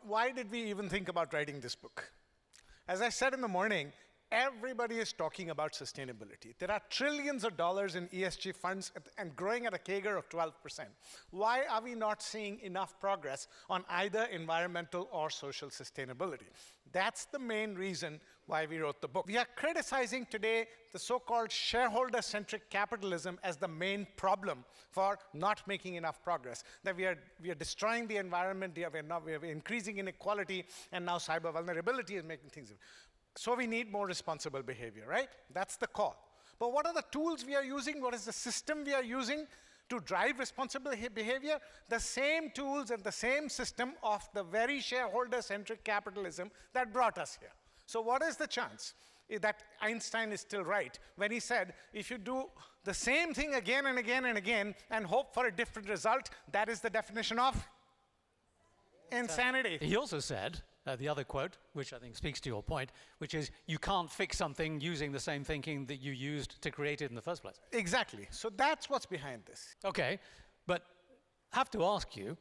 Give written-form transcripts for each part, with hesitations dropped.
why did we even think about writing this book? As I said in the morning, everybody is talking about sustainability. There are trillions of dollars in ESG funds and growing at a CAGR of 12%. Why are we not seeing enough progress on either environmental or social sustainability? That's the main reason why we wrote the book. We are criticizing today the so-called shareholder-centric capitalism as the main problem for not making enough progress. That we are destroying the environment, we are increasing inequality, and now cyber vulnerability is making things. So we need more responsible behavior, right? That's the call. But what are the tools we are using? What is the system we are using to drive responsible behavior? The same tools and the same system of the very shareholder-centric capitalism that brought us here. So what is the chance that Einstein is still right when he said, if you do the same thing again and again and again and hope for a different result, that is the definition of insanity. He also said, the other quote, which I think speaks to your point, which is, you can't fix something using the same thinking that you used to create it in the first place. Exactly. So that's what's behind this. Okay, but I have to ask you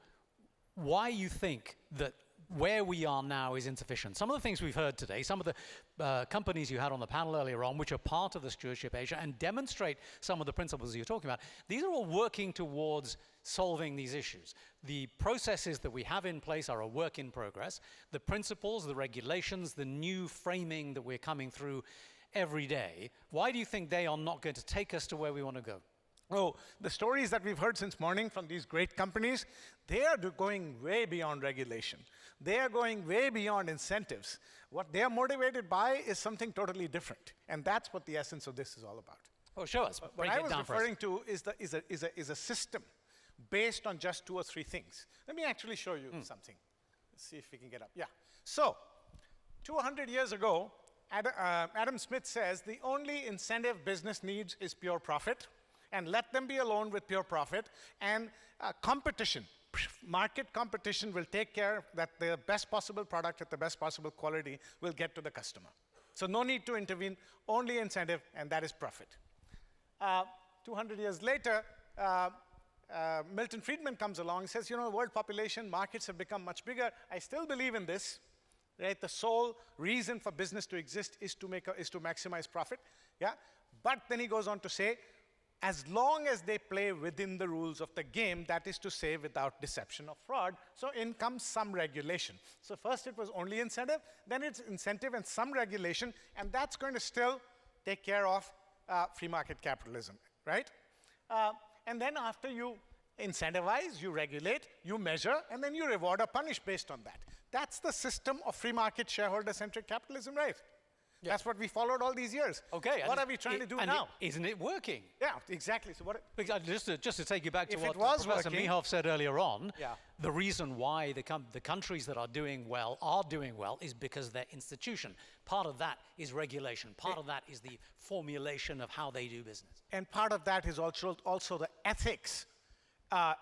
why you think that where we are now is insufficient. Some of the things we've heard today, some of the companies you had on the panel earlier on, which are part of the Stewardship Asia and demonstrate some of the principles you're talking about, these are all working towards solving these issues. The processes that we have in place are a work in progress. The principles, the regulations, the new framing that we're coming through every day, why do you think they are not going to take us to where we want to go? Oh, the stories that we've heard since morning from these great companies, they are going way beyond regulation. They are going way beyond incentives. What they are motivated by is something totally different. And that's what the essence of this is all about. Oh, show us. What I was referring to is a system based on just 2 or 3 things. Let me actually show you something. Let's see if we can get up. Yeah. So, 200 years ago, Adam Smith says the only incentive business needs is pure profit. And let them be alone with pure profit. And competition, market competition will take care that the best possible product at the best possible quality will get to the customer. So no need to intervene, only incentive, and that is profit. 200 years later, Milton Friedman comes along and says, world population, markets have become much bigger. I still believe in this. Right? The sole reason for business to exist is to maximize profit. Yeah? But then he goes on to say, as long as they play within the rules of the game, that is to say without deception or fraud, so in comes some regulation. So first it was only incentive, then it's incentive and some regulation, and that's going to still take care of free market capitalism, right? And then after you incentivize, you regulate, you measure, and then you reward or punish based on that. That's the system of free market shareholder-centric capitalism, right? Yeah. That's what we followed all these years. Okay. What are we trying to do now? Isn't it working? Yeah, exactly. So just to take you back to what Professor Mihoff said earlier on, the reason why the countries that are doing well is because their institution. Part of that is regulation. Part of that is the formulation of how they do business. And part of that is also the ethics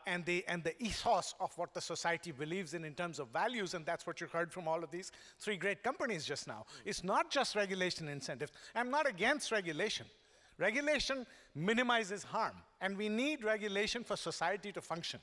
and the ethos of what the society believes in terms of values, and that's what you heard from all of these 3 great companies just now. It's not just regulation and incentives. I'm not against regulation. Regulation minimizes harm, and we need regulation for society to function.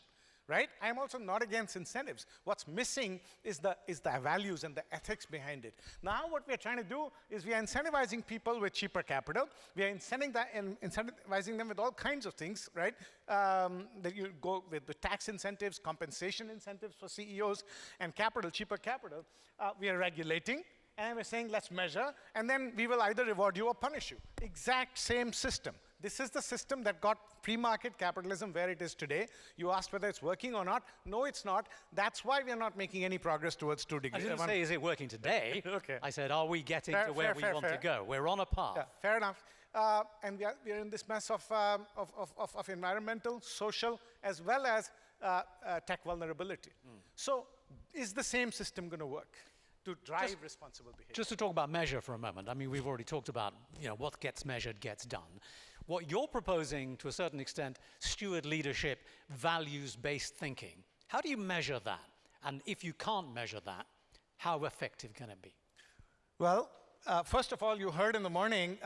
Right? I'm also not against incentives. What's missing is the values and the ethics behind it. Now what we're trying to do is we are incentivizing people with cheaper capital. We are incentivizing them with all kinds of things, right? That you go with the tax incentives, compensation incentives for CEOs, and capital, cheaper capital. We are regulating, and we're saying let's measure, and then we will either reward you or punish you. Exact same system. This is the system that got free market capitalism where it is today. You asked whether it's working or not. No, it's not. That's why we're not making any progress towards 2 degrees. I didn't say, is it working today? Okay. I said, are we getting to where we want to go? We're on a path. Yeah, fair enough. And we're in this mess of environmental, social, as well as tech vulnerability. So is the same system going to work to drive responsible behavior? Just to talk about measure for a moment. I mean, we've already talked about what gets measured gets done. What you're proposing, to a certain extent, steward leadership, values-based thinking. How do you measure that? And if you can't measure that, how effective can it be? Well, first of all, you heard in the morning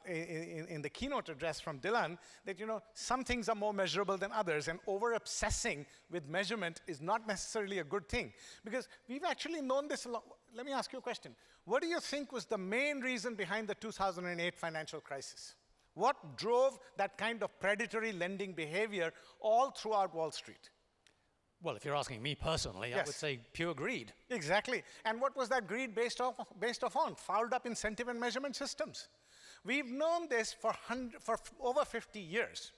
in the keynote address from Dylan that, some things are more measurable than others, and over-obsessing with measurement is not necessarily a good thing. Because we've actually known this a lot. Let me ask you a question. What do you think was the main reason behind the 2008 financial crisis? What drove that kind of predatory lending behavior all throughout Wall Street? Well, if you're asking me personally, I Yes. would say pure greed. Exactly. And what was that greed based off on? Fouled up incentive and measurement systems. We've known this for over 50 years,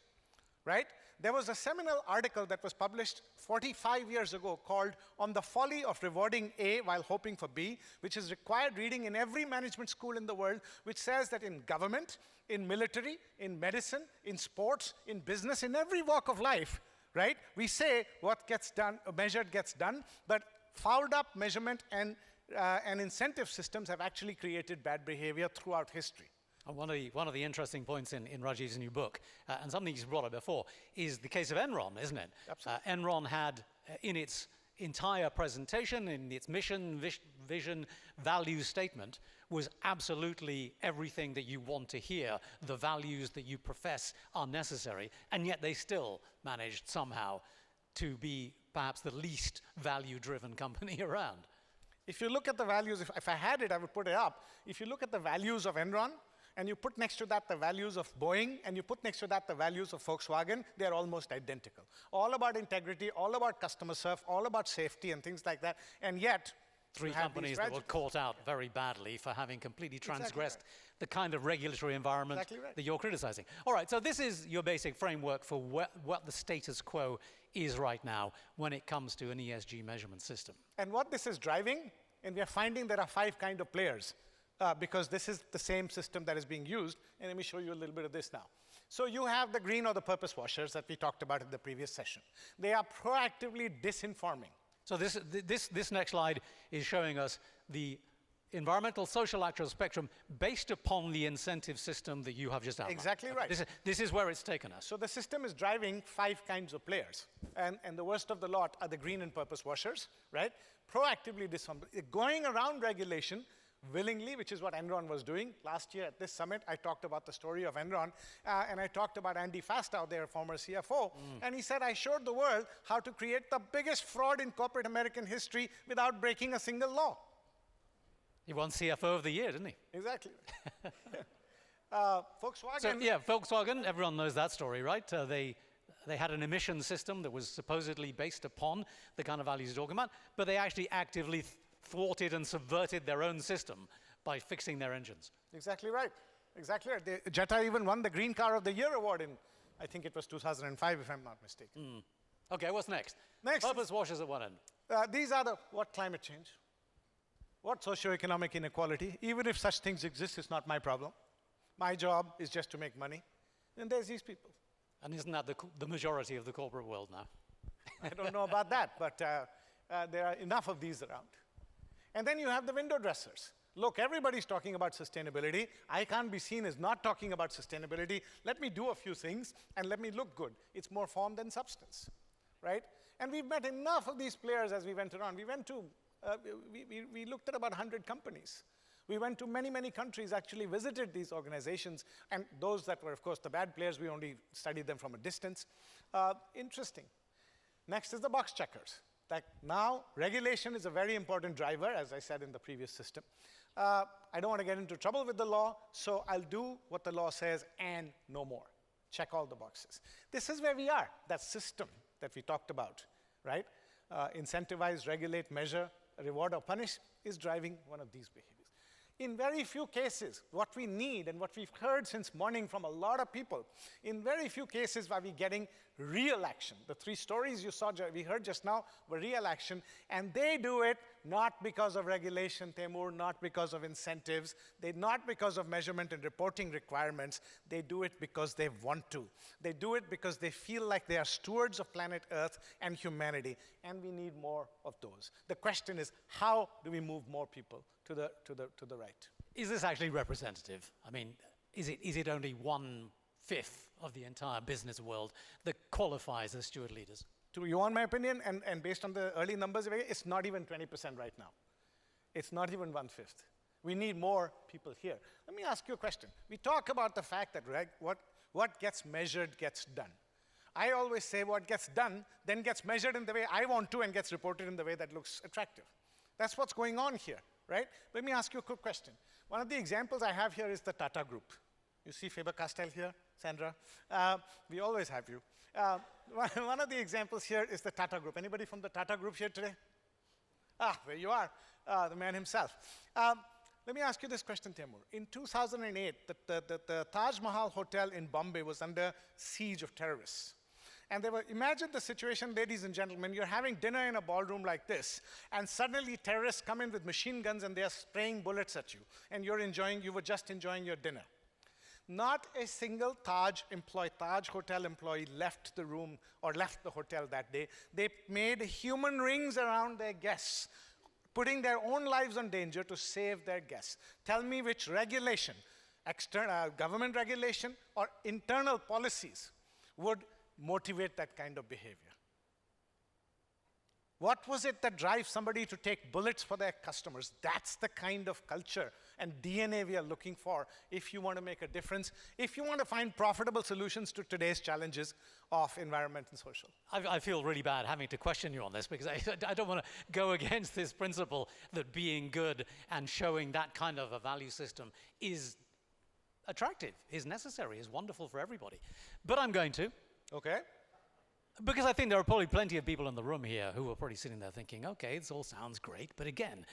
right? There was a seminal article that was published 45 years ago called On the Folly of Rewarding A While Hoping for B, which is required reading in every management school in the world, which says that in government, in military, in medicine, in sports, in business, in every walk of life, right? We say what gets done, measured gets done, but fouled up measurement and incentive systems have actually created bad behavior throughout history. And one of the interesting points in Rajiv's new book, and something he's brought up before, is the case of Enron, isn't it? Absolutely. Enron had, in its entire presentation, in its mission, vision, value statement, was absolutely everything that you want to hear. The values that you profess are necessary, and yet they still managed somehow to be perhaps the least value-driven company around. If you look at the values, if I had it, I would put it up. If you look at the values of Enron, and you put next to that the values of Boeing, and you put next to that the values of Volkswagen, they're almost identical. All about integrity, all about customer service, all about safety and things like that, and yet, Three you have companies these that were tragedies. caught out very badly for having completely transgressed right. the kind of regulatory environment Exactly right. that you're criticizing. All right, so this is your basic framework for what the status quo is right now when it comes to an ESG measurement system. And what this is driving, and we are finding there are 5 kind of players, because this is the same system that is being used, and let me show you a little bit of this now. So you have the green or the purpose washers that we talked about in the previous session. They are proactively disinforming. So this next slide is showing us the environmental social actual spectrum based upon the incentive system that you have just outlined. Exactly right. This is where it's taken us. So the system is driving 5 kinds of players. And the worst of the lot are the green and purpose washers, right? Proactively going around regulation willingly, which is what Enron was doing. Last year at this summit, I talked about the story of Enron, and I talked about Andy Fastow, their former CFO, and he said, I showed the world how to create the biggest fraud in corporate American history without breaking a single law. He won CFO of the year, didn't he? Exactly. Volkswagen. So yeah, Volkswagen, everyone knows that story, right? They had an emission system that was supposedly based upon the kind of values you're talking about, but they actually actively thwarted and subverted their own system by fixing their engines. Exactly right. Exactly right. Jetta even won the Green Car of the Year award in, I think it was 2005, if I'm not mistaken. Okay, what's next? Next. Purpose washers at one end. These are what climate change? What socioeconomic inequality? Even if such things exist, it's not my problem. My job is just to make money. And there's these people. And isn't that the majority of the corporate world now? I don't know about that, but there are enough of these around. And then you have the window dressers. Look, everybody's talking about sustainability. I can't be seen as not talking about sustainability. Let me do a few things and let me look good. It's more form than substance, right? And we've met enough of these players as we went around. We went to, we looked at about 100 companies. We went to many, many countries, actually visited these organizations, and those that were, of course, the bad players, we only studied them from a distance. Interesting. Next is the box checkers. Like now, regulation is a very important driver, as I said in the previous system. I don't want to get into trouble with the law, so I'll do what the law says and no more. Check all the boxes. This is where we are, that system that we talked about, right? Incentivize, regulate, measure, reward or punish is driving one of these behaviors. In very few cases, what we need and what we've heard since morning from a lot of people, in very few cases are we getting real action. The 3 stories you saw, we heard just now, were real action, and they do it not because of regulation, Temur, not because of incentives, not because of measurement and reporting requirements. They do it because they want to. They do it because they feel like they are stewards of planet Earth and humanity, and we need more of those. The question is, how do we move more people to the right? Is this actually representative? I mean, is it only 1/5 of the entire business world that qualifies as steward leaders? Do you want my opinion? And based on the early numbers, it's not even 20% right now. It's not even 1/5. We need more people here. Let me ask you a question. We talk about the fact that what gets measured gets done. I always say what gets done then gets measured in the way I want to and gets reported in the way that looks attractive. That's what's going on here, right? Let me ask you a quick question. One of the examples I have here is the Tata Group. You see Faber-Castell here, Sandra? We always have you. One of the examples here is the Tata Group. Anybody from the Tata Group here today? Ah, there you are, the man himself. Let me ask you this question, Timur. In 2008, the Taj Mahal Hotel in Bombay was under siege of terrorists. And imagine the situation, ladies and gentlemen, you're having dinner in a ballroom like this, and suddenly terrorists come in with machine guns and they're spraying bullets at you, and you were just enjoying your dinner. Not a single Taj Hotel employee left the room or left the hotel that day. They made human rings around their guests, putting their own lives in danger to save their guests. Tell me which regulation, government regulation or internal policies would motivate that kind of behavior. What was it that drives somebody to take bullets for their customers? That's the kind of culture and DNA we are looking for if you want to make a difference, if you want to find profitable solutions to today's challenges of environment and social. I feel really bad having to question you on this because I don't want to go against this principle that being good and showing that kind of a value system is attractive, is necessary, is wonderful for everybody. But I'm going to. Okay. Because I think there are probably plenty of people in the room here who are probably sitting there thinking, okay, this all sounds great, but again,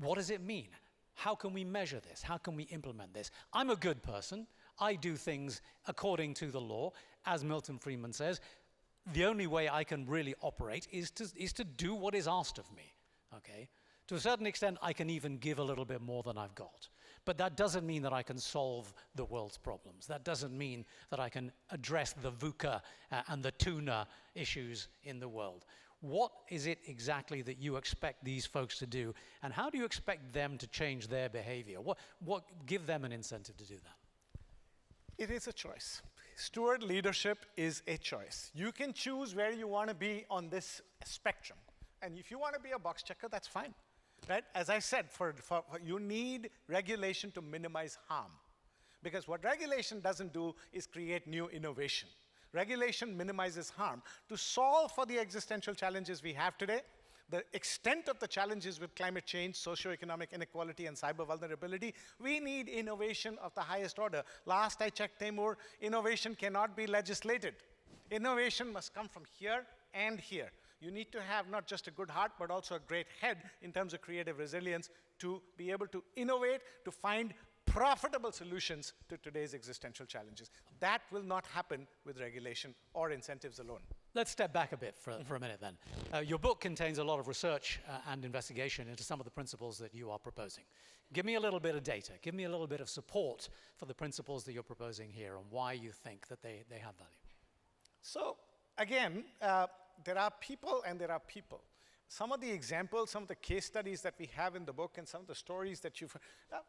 what does it mean? How can we measure this? How can we implement this? I'm a good person. I do things according to the law. As Milton Friedman says, the only way I can really operate is to do what is asked of me, okay? To a certain extent, I can even give a little bit more than I've got. But that doesn't mean that I can solve the world's problems. That doesn't mean that I can address the VUCA and the tuna issues in the world. What is it exactly that you expect these folks to do, and how do you expect them to change their behavior? What give them an incentive to do that? It is a choice. Steward leadership is a choice. You can choose where you want to be on this spectrum. And if you want to be a box checker, that's fine. Right? As I said, you need regulation to minimize harm. Because what regulation doesn't do is create new innovation. Regulation minimizes harm. To solve for the existential challenges we have today, the extent of the challenges with climate change, socioeconomic inequality, and cyber vulnerability, we need innovation of the highest order. Last I checked, Timur, innovation cannot be legislated. Innovation must come from here and here. You need to have not just a good heart, but also a great head in terms of creative resilience to be able to innovate, to find profitable solutions to today's existential challenges. That will not happen with regulation or incentives alone. Let's step back a bit for a minute then. Your book contains a lot of research and investigation into some of the principles that you are proposing. Give me a little bit of data. Give me a little bit of support for the principles that you're proposing here and why you think that they have value. So, again, there are people and there are people. Some of the examples, some of the case studies that we have in the book and some of the stories that you've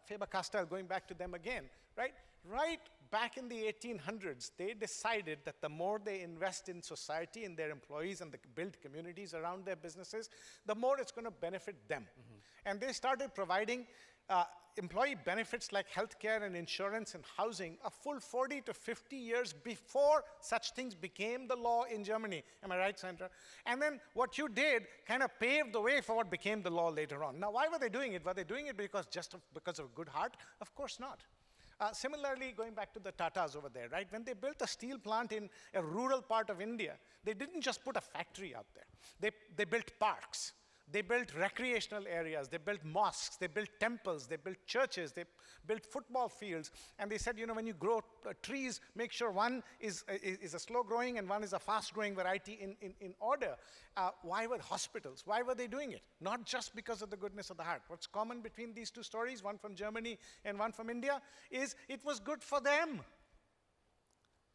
Faber-Castell, going back to them again, right? Right back in the 1800s, they decided that the more they invest in society, in their employees, and build communities around their businesses, the more it's going to benefit them. Mm-hmm. And they started providing employee benefits like healthcare and insurance and housing a full 40 to 50 years before such things became the law in Germany. Am I right, Sandra? And then what you did kind of paved the way for what became the law later on. Now, why were they doing it? Were they doing it because of a good heart? Of course not. Similarly, going back to the Tatas over there, right? When they built a steel plant in a rural part of India, they didn't just put a factory out there. They built parks. They built recreational areas, they built mosques, they built temples, they built churches, they built football fields. And they said, you know, when you grow trees, make sure one is a slow growing and one is a fast growing variety in order. Why were hospitals? Why were they doing it? Not just because of the goodness of the heart. What's common between these two stories, one from Germany and one from India, is it was good for them.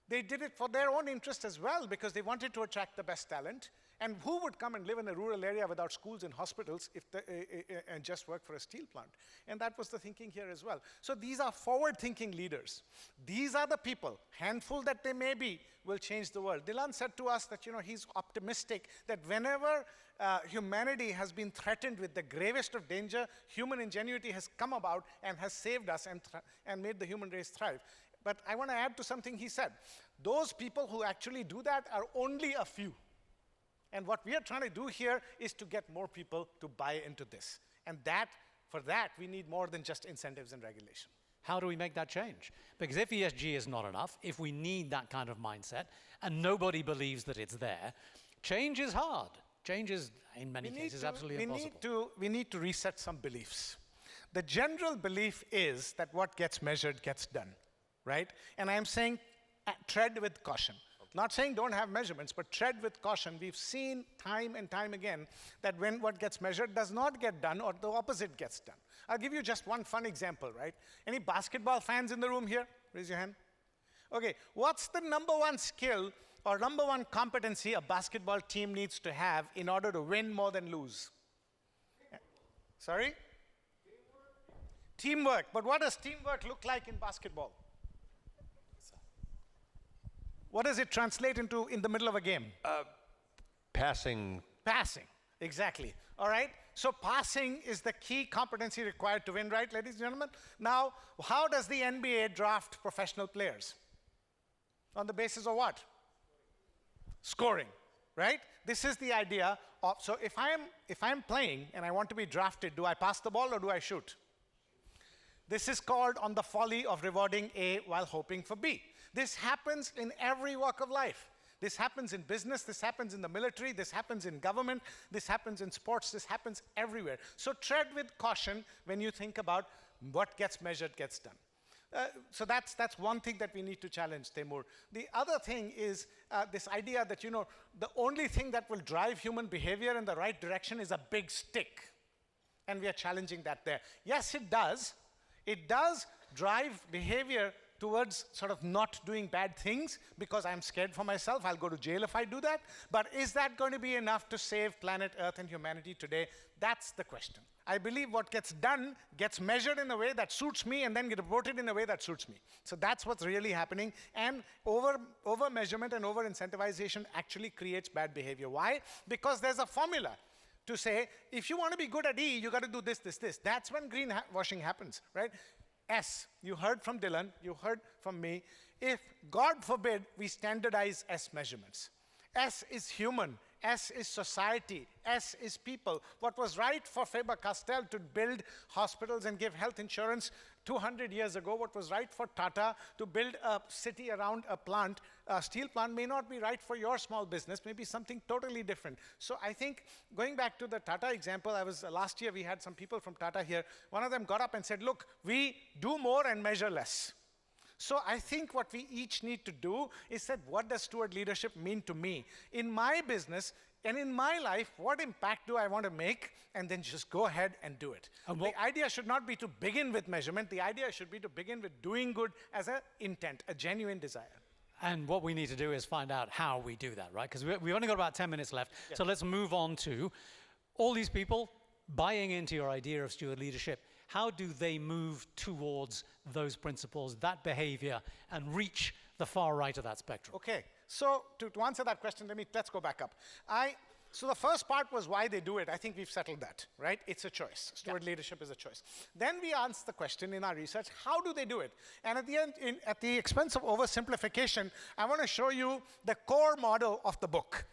They did it for their own interest as well because they wanted to attract the best talent. And who would come and live in a rural area without schools and hospitals and just work for a steel plant? And that was the thinking here as well. So these are forward-thinking leaders. These are the people, handful that they may be, will change the world. Dylan said to us that, he's optimistic that whenever humanity has been threatened with the gravest of danger, human ingenuity has come about and has saved us and made the human race thrive. But I want to add to something he said. Those people who actually do that are only a few. And what we are trying to do here is to get more people to buy into this. And for that, we need more than just incentives and regulation. How do we make that change? Because if ESG is not enough, if we need that kind of mindset, and nobody believes that it's there, change is hard. Change is, in many cases, absolutely impossible. We need to reset some beliefs. The general belief is that what gets measured gets done, right? And I'm saying tread with caution. Not saying don't have measurements, but tread with caution. We've seen time and time again that when what gets measured does not get done, or the opposite gets done. I'll give you just one fun example, right? Any basketball fans in the room here? Raise your hand. Okay, what's the number one skill or number one competency a basketball team needs to have in order to win more than lose? Sorry? Teamwork. But what does teamwork look like in basketball? What does it translate into in the middle of a game? Passing. Passing, exactly. All right? So passing is the key competency required to win, right, ladies and gentlemen? Now, how does the NBA draft professional players? On the basis of what? Scoring, right? This is the idea of, so if I'm playing and I want to be drafted, do I pass the ball or do I shoot? This is called on the folly of rewarding A while hoping for B. This happens in every walk of life. This happens in business, this happens in the military, this happens in government, this happens in sports, this happens everywhere. So tread with caution when you think about what gets measured gets done. So that's one thing that we need to challenge, Taimur. The other thing is this idea that, the only thing that will drive human behavior in the right direction is a big stick. And we are challenging that there. Yes, it does. It does drive behavior towards sort of not doing bad things because I'm scared for myself. I'll go to jail if I do that. But is that going to be enough to save planet Earth and humanity today? That's the question. I believe what gets done gets measured in a way that suits me and then get reported in a way that suits me. So that's what's really happening. And over measurement and over incentivization actually creates bad behavior. Why? Because there's a formula to say, if you want to be good at E, you got to do this, this, this. That's when greenwashing happens, right? S, you heard from Dylan, you heard from me. If, God forbid, we standardize S measurements. S is human, S is society, S is people. What was right for Faber-Castell to build hospitals and give health insurance 200 years ago, what was right for Tata to build a city around a plant, a steel plant, may not be right for your small business, maybe something totally different. So I think, going back to the Tata example, last year we had some people from Tata here. One of them got up and said, look, we do more and measure less. So I think what we each need to do is say, what does steward leadership mean to me? In my business and in my life, what impact do I want to make? And then just go ahead and do it. The idea should not be to begin with measurement. The idea should be to begin with doing good as an intent, a genuine desire. And what we need to do is find out how we do that, right? Because we've only got about 10 minutes left. Yes. So let's move on to all these people buying into your idea of steward leadership. How do they move towards those principles, that behavior, and reach the far right of that spectrum? Okay, so to answer that question, let's go back up. So the first part was why they do it. I think we've settled that, right? It's a choice. Steward leadership is a choice. Then we asked the question in our research, how do they do it? And at the end, at the expense of oversimplification, I want to show you the core model of the book.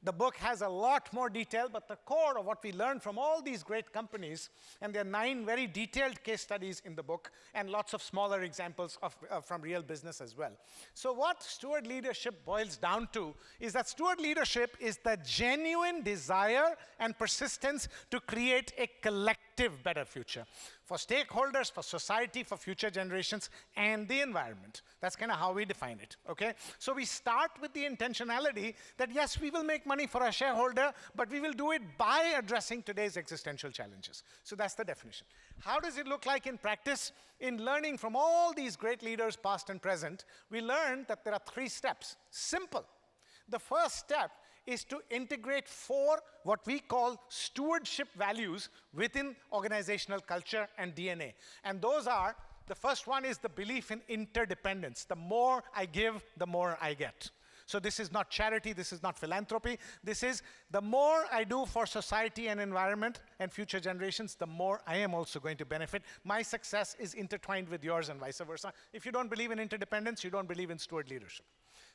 The book has a lot more detail, but the core of what we learned from all these great companies, and there are 9 very detailed case studies in the book, and lots of smaller examples from real business as well. So what steward leadership boils down to is that steward leadership is the genuine desire and persistence to create a collective better future for stakeholders, for society, for future generations, and the environment. That's kind of how we define it, okay? So we start with the intentionality that, yes, we will make money for our shareholder, but we will do it by addressing today's existential challenges. So that's the definition. How does it look like in practice? In learning from all these great leaders, past and present, we learned that there are 3 steps. Simple. The first step is to integrate 4 what we call stewardship values within organizational culture and DNA. And those are, the first one is the belief in interdependence. The more I give, the more I get. So this is not charity, this is not philanthropy. This is the more I do for society and environment and future generations, the more I am also going to benefit. My success is intertwined with yours and vice versa. If you don't believe in interdependence, you don't believe in steward leadership.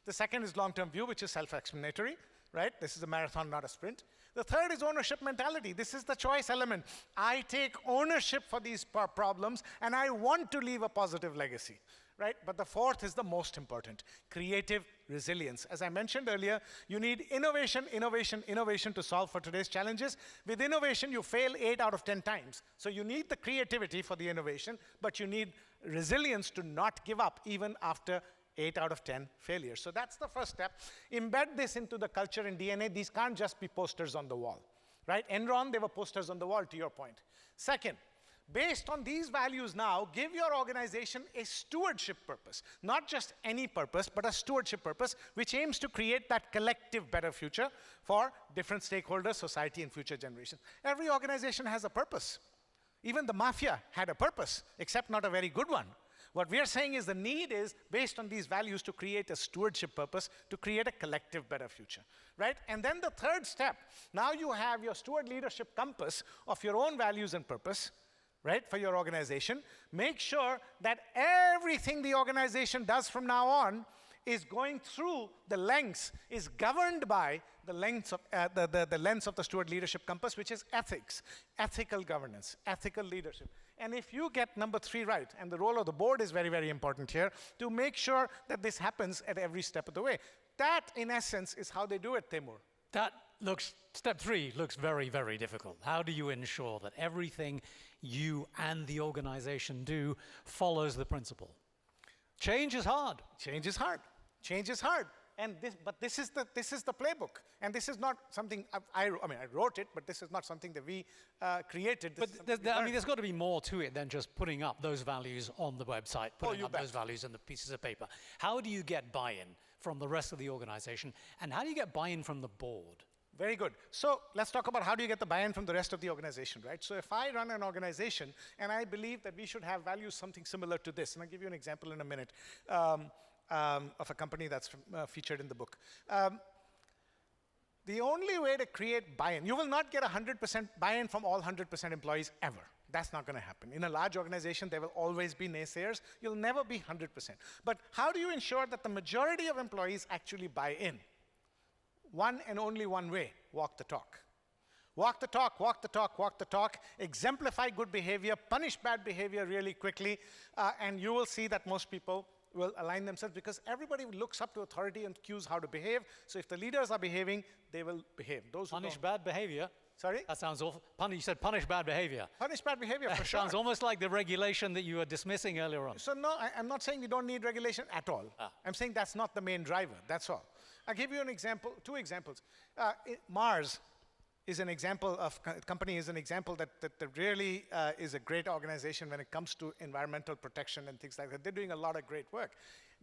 The second is long-term view, which is self-explanatory, right? This is a marathon, not a sprint. The third is ownership mentality. This is the choice element. I take ownership for these problems, and I want to leave a positive legacy. Right? But the fourth is the most important, creative resilience. As I mentioned earlier, you need innovation, innovation, innovation to solve for today's challenges. With innovation, you fail 8 out of 10 times. So you need the creativity for the innovation, but you need resilience to not give up even after 8 out of 10 failures. So that's the first step. Embed this into the culture and DNA. These can't just be posters on the wall. Right? Enron, they were posters on the wall, to your point. Second, based on these values now, give your organization a stewardship purpose. Not just any purpose, but a stewardship purpose, which aims to create that collective better future for different stakeholders, society, and future generations. Every organization has a purpose. Even the mafia had a purpose, except not a very good one. What we are saying is the need is, based on these values, to create a stewardship purpose, to create a collective better future, right? And then the third step, now you have your steward leadership compass of your own values and purpose, right, for your organization. Make sure that everything the organization does from now on is going through the lens, is governed by the lens of the lens of the steward leadership compass, which is ethics, ethical governance, ethical leadership. And if you get number 3 right, and the role of the board is very, very important here, to make sure that this happens at every step of the way. That, in essence, is how they do it, Temur. That looks, step 3 looks very, very difficult. How do you ensure that everything you and the organization do follows the principle? Change is hard. Change is hard. Change is hard. And this is the playbook. And this is not something I wrote it, but this is not something that we created. But there's got to be more to it than just putting up those values on the website, putting up those values on the pieces of paper. How do you get buy-in from the rest of the organization? And how do you get buy-in from the board? Very good. So let's talk about how do you get the buy-in from the rest of the organization, right? So if I run an organization and I believe that we should have values something similar to this, and I'll give you an example in a minute of a company that's featured in the book. The only way to create buy-in, you will not get 100% buy-in from all 100% employees ever. That's not going to happen. In a large organization, there will always be naysayers. You'll never be 100%. But how do you ensure that the majority of employees actually buy in? One and only one way, walk the talk. Walk the talk, walk the talk, walk the talk. Exemplify good behavior, punish bad behavior really quickly, and you will see that most people will align themselves because everybody looks up to authority and cues how to behave. So if the leaders are behaving, they will behave. Those who punish bad behavior. Sorry? That sounds awful. You said punish bad behavior. Punish bad behavior, for sure. Sounds almost like the regulation that you were dismissing earlier on. So no, I'm not saying we don't need regulation at all. I'm saying that's not the main driver, that's all. I'll give you an example, 2 examples. Mars is an example of, company is an example that really is a great organization when it comes to environmental protection and things like that. They're doing a lot of great work.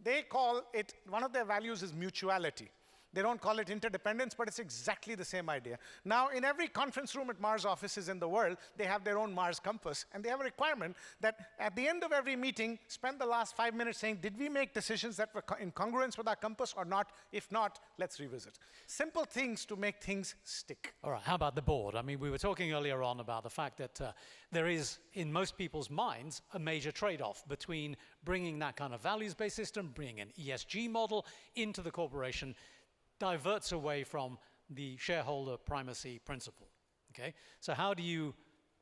They call it, one of their values is mutuality. They don't call it interdependence, but it's exactly the same idea. Now, in every conference room at Mars offices in the world, they have their own Mars compass, and they have a requirement that at the end of every meeting, spend the last 5 minutes saying, did we make decisions that were in congruence with our compass or not? If not, let's revisit. Simple things to make things stick. All right, how about the board? I mean, we were talking earlier on about the fact that there is, in most people's minds, a major trade-off between bringing that kind of values-based system, bringing an ESG model into the corporation, diverts away from the shareholder primacy principle, okay? So how do you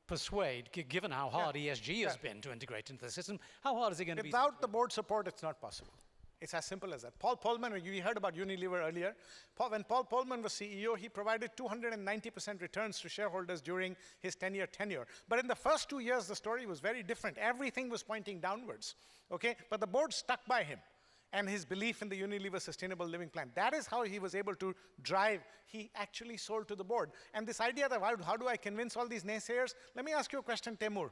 persuade, given how hard ESG has been to integrate into the system, how hard is it going to be? Without the board support, it's not possible. It's as simple as that. Paul Polman, you heard about Unilever earlier. When Paul Polman was CEO, he provided 290% returns to shareholders during his 10-year tenure. But in the first 2 years, the story was very different. Everything was pointing downwards, okay? But the board stuck by him and his belief in the Unilever Sustainable Living Plan. That is how he was able to drive. He actually sold to the board. And this idea that how do I convince all these naysayers? Let me ask you a question, Temur.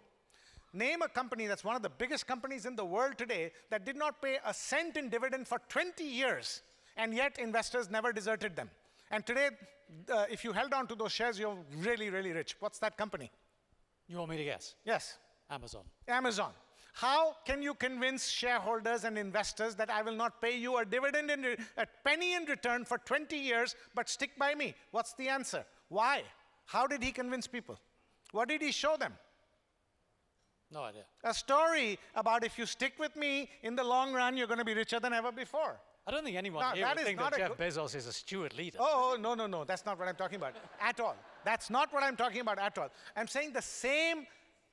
Name a company that's one of the biggest companies in the world today that did not pay a cent in dividend for 20 years, and yet investors never deserted them. And today, if you held on to those shares, you're really, really rich. What's that company? You want me to guess? Yes, Amazon. Amazon. How can you convince shareholders and investors that I will not pay you a dividend, a penny in return for 20 years, but stick by me? What's the answer? Why? How did he convince people? What did he show them? No idea. A story about if you stick with me, in the long run, you're going to be richer than ever before. I don't think anyone No, here that would is think not that a Jeff Bezos is a steward leader. Oh, no, no, no. That's not what I'm talking about at all. That's not what I'm talking about at all. I'm saying the same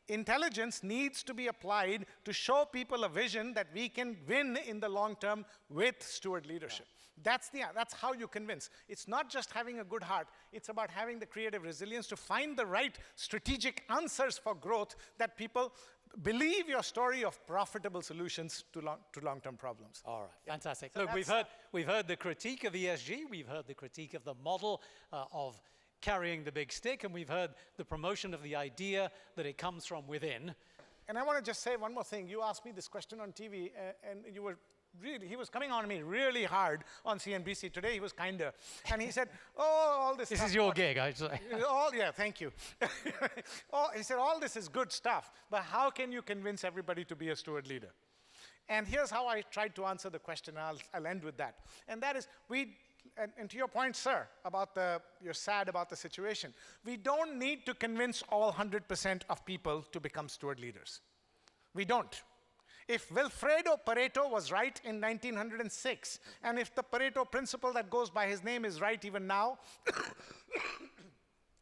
intelligence needs to be applied to show people a vision that we can win in the long term with steward leadership. That's how you convince. It's not just having a good heart. It's about having the creative resilience to find the right strategic answers for growth that people believe your story of profitable solutions to long-term problems. All right, fantastic. So Look, we've heard the critique of ESG, we've heard the critique of the model of carrying the big stick, and we've heard the promotion of the idea that it comes from within. And I want to just say one more thing. You asked me this question on TV, and you were he was coming on me really hard on CNBC. Today he was kinder. And he said, oh, all this This stuff is your about- gig, I'd say. Yeah, thank you. He said, all this is good stuff, but how can you convince everybody to be a steward leader? And here's how I tried to answer the question, and I'll end with that. And that is, and to your point, sir, about you're sad about the situation. We don't need to convince all 100% of people to become steward leaders. We don't. If Wilfredo Pareto was right in 1906, and if the Pareto principle that goes by his name is right even now,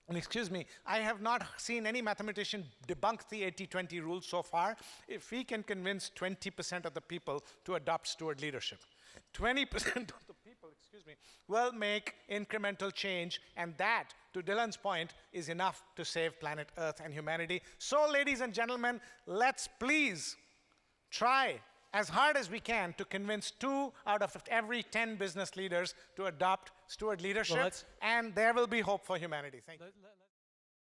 and excuse me, I have not seen any mathematician debunk the 80-20 rule so far. If we can convince 20% of the people to adopt steward leadership, 20% of the people, will make incremental change, and that, to Dylan's point, is enough to save planet Earth and humanity. So, ladies and gentlemen, let's please try as hard as we can to convince 2 out of every 10 business leaders to adopt steward leadership, let's- and there will be hope for humanity. Thank you.